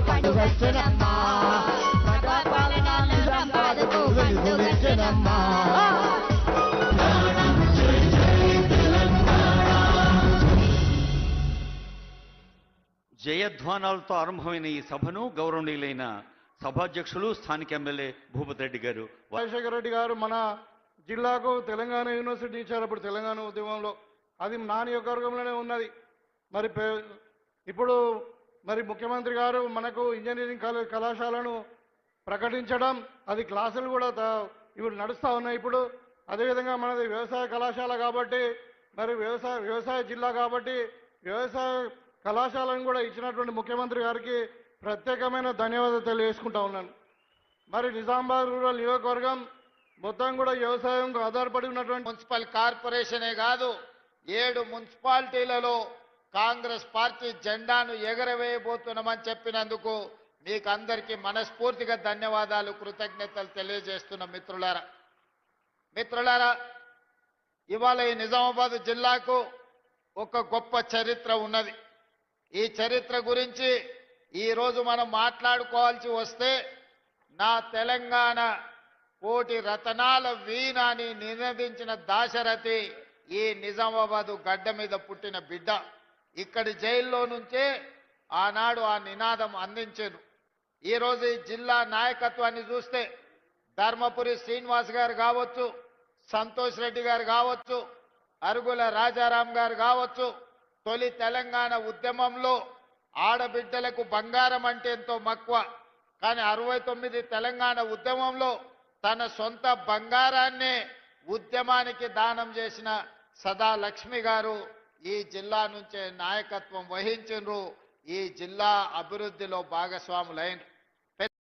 పండుగొచ్చెనమ్మా ప్రజాపాలన నిజామాబాదుకు పండుగొచ్చెనమ్మా జయధ్వానాలతో ఆరంభమైన ఈ సభను గౌరవనీయులైన సభాధ్యక్షులు స్థానిక ఎమ్మెల్యే భూపతి రెడ్డి గారు రాజశేఖర రెడ్డి గారు మన జిల్లాకు తెలంగాణ యూనివర్సిటీ ఇచ్చారు. అప్పుడు తెలంగాణ ఉద్యమంలో అది నా నియోజకవర్గంలోనే ఉన్నది. మరి ఇప్పుడు మరి ముఖ్యమంత్రి గారు మనకు ఇంజనీరింగ్ కళాశాలను ప్రకటించడం, అది క్లాసులు కూడా ఇప్పుడు నడుస్తూ ఉన్నాయి. ఇప్పుడు అదేవిధంగా మనది వ్యవసాయ కళాశాల కాబట్టి, మరి వ్యవసాయ జిల్లా కాబట్టి వ్యవసాయ కళాశాలను కూడా ఇచ్చినటువంటి ముఖ్యమంత్రి గారికి ప్రత్యేకమైన ధన్యవాదాలు తెలియజేసుకుంటా ఉన్నాను. మరి నిజామాబాద్ రూరల్ నియోజకవర్గం మొత్తం కూడా వ్యవసాయం ఆధారపడి ఉన్నటువంటి మున్సిపల్ కార్పొరేషనే కాదు 7 మున్సిపాలిటీలలో కాంగ్రెస్ పార్టీ జెండాను ఎగరవేయబోతున్నామని చెప్పినందుకు మీకు అందరికీ మనస్ఫూర్తిగా ధన్యవాదాలు, కృతజ్ఞతలు తెలియజేస్తున్న మిత్రులారా, ఇవాళ ఈ నిజామాబాద్ జిల్లాకు ఒక గొప్ప చరిత్ర ఉన్నది. ఈ చరిత్ర గురించి ఈరోజు మనం మాట్లాడుకోవాల్సి వస్తే, నా తెలంగాణ కోటి రతనాల వీణాని నినదించిన దాశరథి ఈ నిజామాబాదు గడ్డ మీద పుట్టిన బిడ్డ. ఇక్కడి జైల్లో నుంచే ఆనాడు ఆ నినాదం అందించారు. ఈరోజు ఈ జిల్లా నాయకత్వాన్ని చూస్తే ధర్మపురి శ్రీనివాస్ గారు కావచ్చు, సంతోష్ రెడ్డి గారు కావచ్చు, అరుగుల రాజారాం గారు కావచ్చు, తొలి తెలంగాణ ఉద్యమంలో ఆడబిడ్డలకు బంగారం అంటే ఎంతో మక్కువ, కానీ 69 తెలంగాణ ఉద్యమంలో తన సొంత బంగారాన్నే ఉద్యమానికి దానం చేసిన సదా లక్ష్మి గారు ఈ జిల్లా నుంచే నాయకత్వం వహించారు. ఈ జిల్లా అభివృద్ధిలో భాగస్వాములైన